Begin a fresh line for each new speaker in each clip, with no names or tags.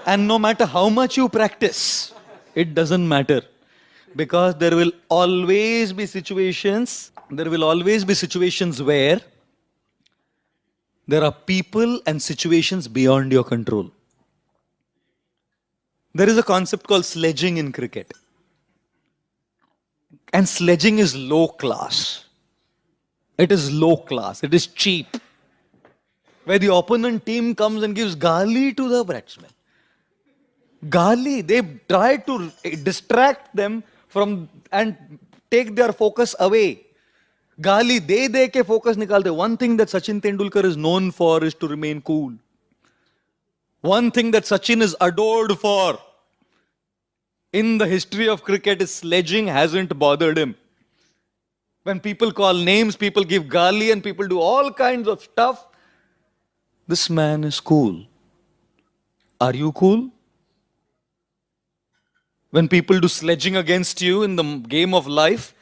And no matter how much you practice, it doesn't matter. Because there will always be situations where there are people and situations beyond your control. There is a concept called sledging in cricket. And sledging is low class. It is low class. It is cheap. Where the opponent team comes and gives gali to the batsman. Gali, they try to distract them from and take their focus away. Gali, de ke focus nikalte. One thing that Sachin Tendulkar is known for is to remain cool. One thing that Sachin is adored for in the history of cricket is sledging hasn't bothered him. When people call names, people give gali and people do all kinds of stuff. This man is cool. Are you cool? When people do sledging against you in the game of life,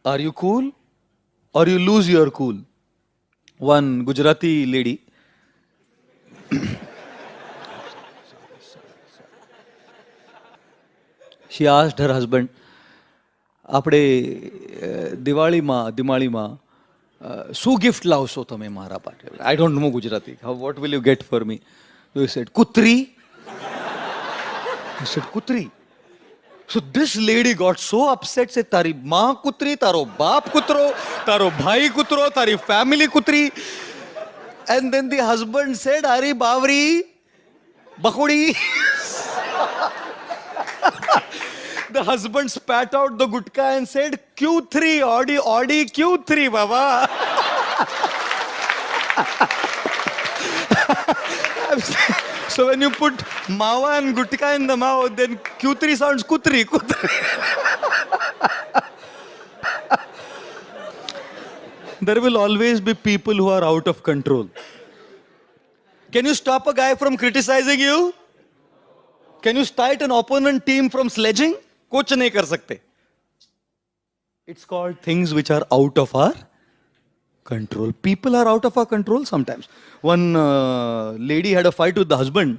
are you cool? Or you lose your cool? One Gujarati lady. She asked her husband, આપણે દિવાળીમાં શું gift લાવશો તમે મારા માટે? I don't know Gujarati. What will you get for me? So he said, kutri. He said, kutri. So this lady got so upset, said, તારી માં કુતરી, તારો બાપ કૂતરો, તારો ભાઈ કૂતરો, તારી family કૂતરી. And then the husband said, અરે Bawri, બકુડી. The husband spat out the gutka and said, Q3, Audi Q3, Baba. So when you put mawa and gutka in the mouth, then Q3 sounds kutri. There will always be people who are out of control. Can you stop a guy from criticizing you? Can you start an opponent team from sledging? कुछ नहीं कर सकते. It's called things which are out of our control. People are out of our control sometimes. One lady had a fight with the husband.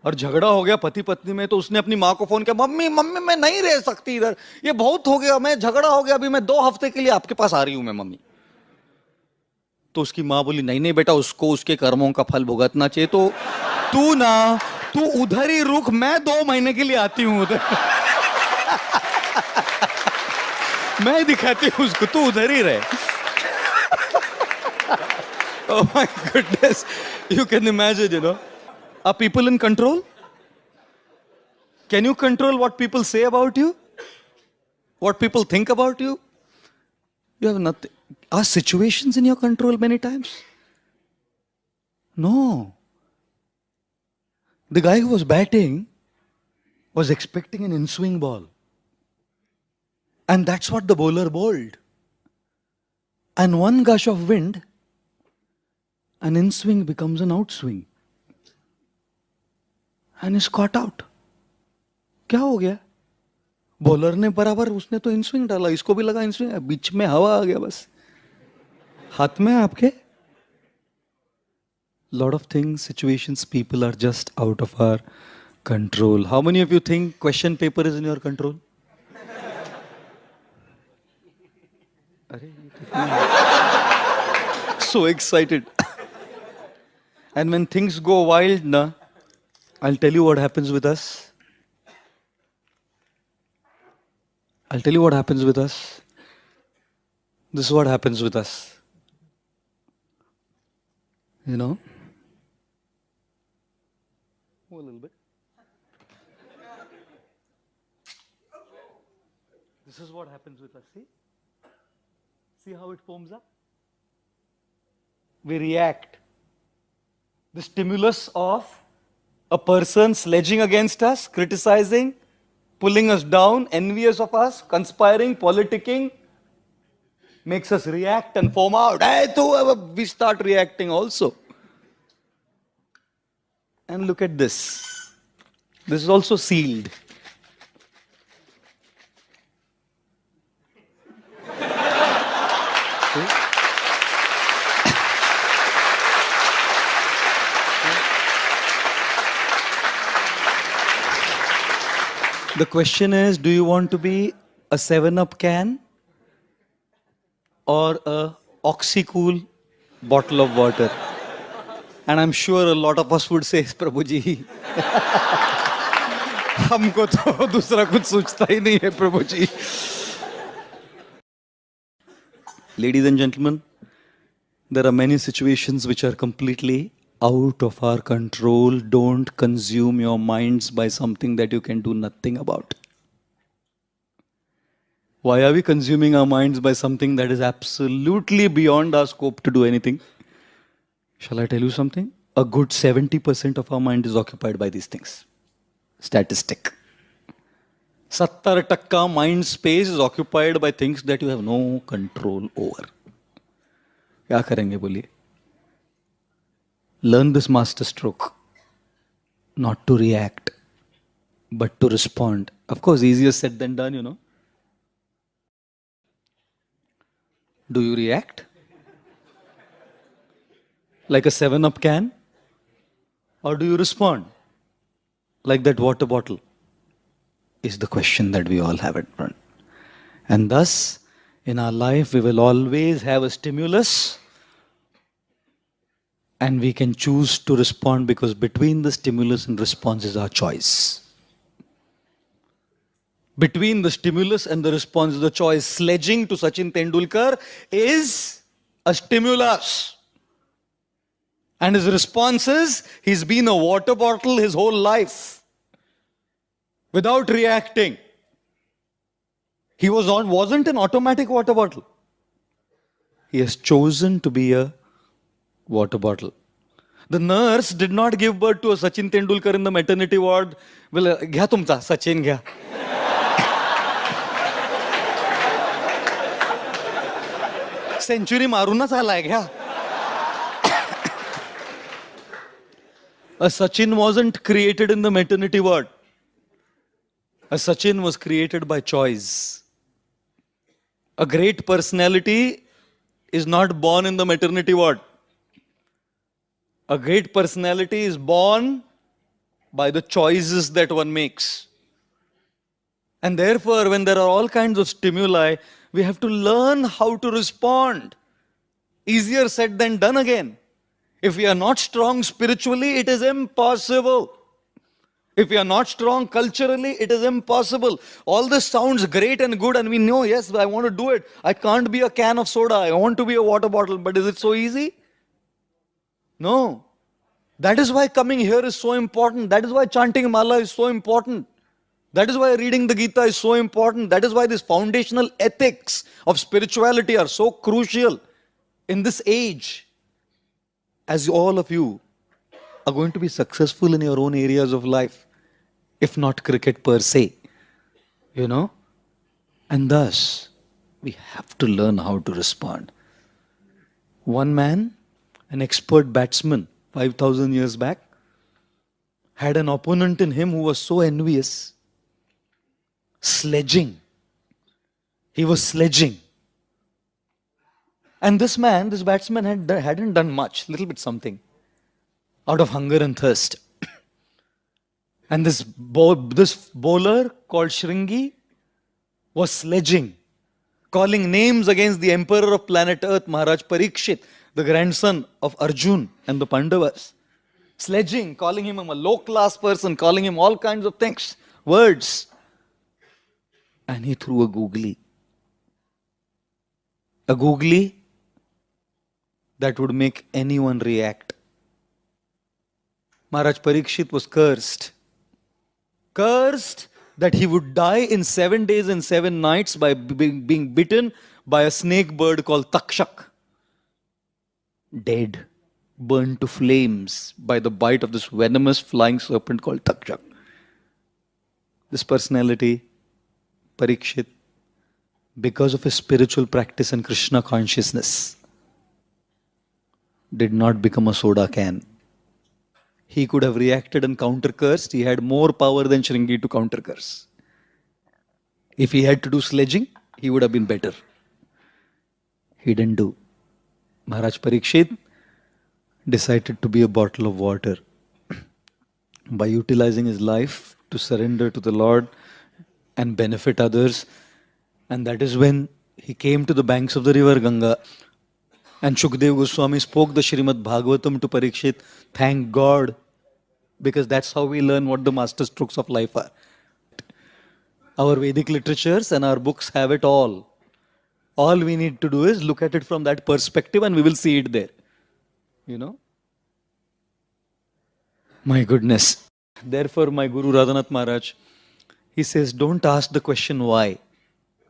और झगड़ा हो गया पति पत्नी में, तो उसने अपनी माँ को फोन किया, मम्मी मैं नहीं रह सकती इधर, ये बहुत हो गया, मैं झगड़ा हो गया, अभी मैं 2 हफ्ते के लिए आपके पास आ रही हूं मैं मम्मी. तो उसकी माँ बोली, नहीं बेटा, उसको उसके कर्मों का फल भुगतना चाहिए, तो तू उधर ही रुक, मैं 2 महीने के लिए आती हूं उधर. मैं दिखाती हूँ उसको, तू उधर ही रहे. Oh my goodness. You can imagine, you know. Are people in control? Can you control what people say about you? What people think about you? You have nothing. Are situations in your control many times? No. The guy who was batting was expecting an in-swing ball. And that's what the bowler bowled. And one gush of wind, an in-swing becomes an outswing. And is caught out. क्या हो गया? Bowler ने बराबर, उसने तो इन-स्विंग डाला, इसको भी लगा इन-स्विंग, बीच में हवा आ गया बस. हाथ में आपके. Lot of things, situations, people are just out of our control. How many of you think question paper is in your control? So excited. And when things go wild, I'll tell you what happens with us. I'll tell you what happens with us. This is what happens with us. You know? Oh, a little bit. This is what happens with us, see? See how it foams up? We react. The stimulus of a person sledging against us, criticizing, pulling us down, envious of us, conspiring, politicking, makes us react and foam out. We start reacting also. And look at this. This is also sealed. The question is, do you want to be a 7-Up can or a Oxycool bottle of water? And I'm sure a lot of us would say, Prabhu ji, हमको तो दूसरा कुछ सोचता ही नहीं है प्रभु जी. Ladies and gentlemen, there are many situations which are completely out of our control. Don't consume your minds by something that you can do nothing about. Why are we consuming our minds by something that is absolutely beyond our scope to do anything? Shall I tell you something? A good 70% of our mind is occupied by these things. Statistic. 70% mind space is occupied by things that you have no control over. क्या करेंगे बोलिए? Learn this master stroke. Not to react, but to respond. Of course, easier said than done, you know. Do you react? Like a 7-Up can? Or do you respond? Like that water bottle? Is the question that we all have at front. And thus, in our life, we will always have a stimulus. And we can choose to respond because between the stimulus and response is our choice. Between the stimulus and the response is the choice. Sledging to Sachin Tendulkar is a stimulus. And his response is, he's been a water bottle his whole life. Without reacting. He wasn't an automatic water bottle. He has chosen to be a water bottle. The nurse did not give birth to a Sachin Tendulkar in the maternity ward. Well, घ्या तुमचा Sachin घ्या. Century मारूनच आलाय घ्या. A Sachin wasn't created in the maternity ward. A Sachin was created by choice. A great personality is not born in the maternity ward. A great personality is born by the choices that one makes. And therefore, when there are all kinds of stimuli, we have to learn how to respond. Easier said than done again. If we are not strong spiritually, it is impossible. If we are not strong culturally, it is impossible. All this sounds great and good and we know, yes, I want to do it. I can't be a can of soda. I want to be a water bottle. But is it so easy? No. That is why coming here is so important. That is why chanting Mala is so important. That is why reading the Gita is so important. That is why these foundational ethics of spirituality are so crucial in this age. As all of you are going to be successful in your own areas of life, if not cricket per se, you know, and thus we have to learn how to respond. One man, an expert batsman 5,000 years back, had an opponent in him who was so envious. Sledging. He was sledging. And this batsman hadn't done much, little bit something, out of hunger and thirst. And this bowler called Shringi was sledging, calling names against the emperor of planet Earth, Maharaj Parikshit, the grandson of Arjun and the Pandavas. Sledging, calling him a low-class person, calling him all kinds of things, words. And he threw a googly. A googly that would make anyone react. Maharaj Parikshit was cursed. Cursed that he would die in 7 days and 7 nights by being bitten by a snake bird called Takshak. Dead, burned to flames by the bite of this venomous flying serpent called Takshak. This personality, Parikshit, because of his spiritual practice and Krishna consciousness, did not become a soda can. He could have reacted and counter-cursed. He had more power than Shringi to counter-curse. If he had to do sledging, he would have been better. He didn't do. Maharaj Parikshit decided to be a bottle of water by utilizing his life to surrender to the Lord and benefit others. And that is when he came to the banks of the river Ganga. And Shukdev Goswami spoke the Srimad Bhagavatam to Parikshit. Thank God, because that's how we learn what the master strokes of life are. Our Vedic literatures and our books have it all. All we need to do is look at it from that perspective and we will see it there. You know? My goodness. Therefore, my Guru Radhanath Maharaj, he says, don't ask the question why.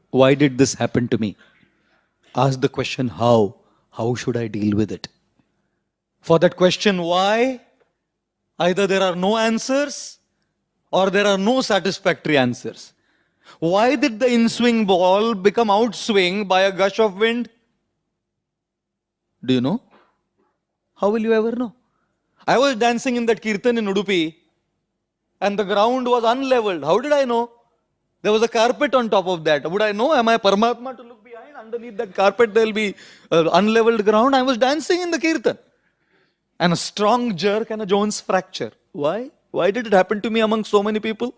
Why did this happen to me? Ask the question how. How should I deal with it? For that question why, either there are no answers or there are no satisfactory answers. Why did the in-swing ball become outswing by a gush of wind? Do you know? How will you ever know? I was dancing in that kirtan in Udupi and the ground was unleveled. How did I know? There was a carpet on top of that. Would I know? Am I Paramatma to look behind? Underneath that carpet there will be unleveled ground. I was dancing in the kirtan. And a strong jerk and a Jones fracture. Why? Why did it happen to me among so many people?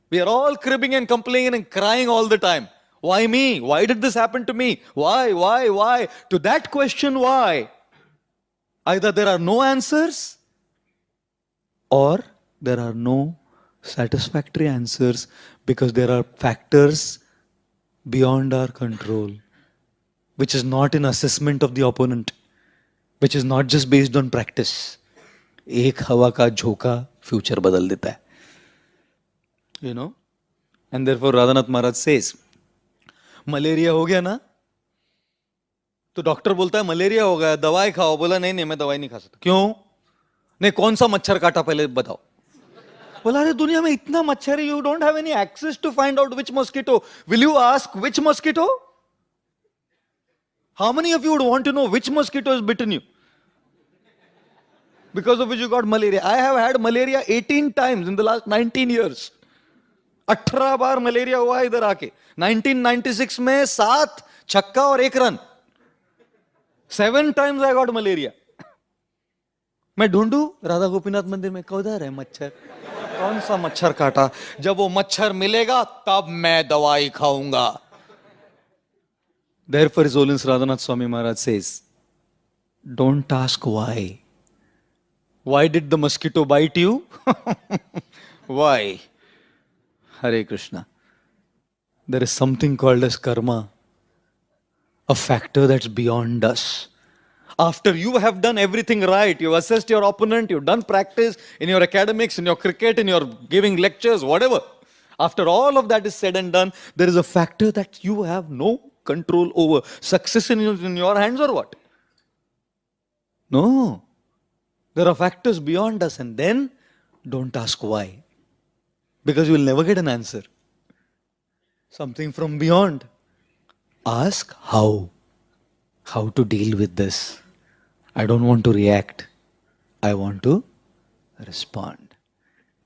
We are all cribbing and complaining and crying all the time. Why me? Why did this happen to me? Why? To that question, why? Either there are no answers or there are no satisfactory answers because there are factors beyond our control, which is not in assessment of the opponent, which is not just based on practice. एक हवा का झोंका future बदल देता है. You know? And therefore Radhanath Maharaj says, malaria हो गया ना? तो डॉक्टर बोलता है मलेरिया हो गया, दवाई खाओ. बोला नहीं मैं दवाई नहीं खा सकता. क्यों? नहीं, कौन सा मच्छर काटा पहले बताओ. बोला अरे दुनिया में इतना मच्छर है, you don't have any access to find out which mosquito. Will you ask which mosquito? How many of you would want to know which mosquito has bitten you? Because of which you got malaria. I have had malaria 18 times in the last 19 years. 18 bar malaria हुआ इधर आके. 1996 में 7 छक्का और 1 run. 7 times I got malaria. मैं ढूंढू राधा गोपीनाथ मंदिर में, किधर है मच्छर? कौन सा मच्छर काटा? जब वो मच्छर मिलेगा तब मैं दवाई खाऊंगा. Therefore His Holiness Radhanath Swami Maharaj says, don't ask why. Why did the mosquito bite you? Why? Hare Krishna. There is something called as karma, a factor that's beyond us. After you have done everything right, you've assessed your opponent, you've done practice in your academics, in your cricket, in your giving lectures, whatever. After all of that is said and done, there is a factor that you have no control over. Success in your hands or what? No. There are factors beyond us, and then don't ask why. Because you will never get an answer. Something from beyond. Ask how. How to deal with this. I don't want to react. I want to respond.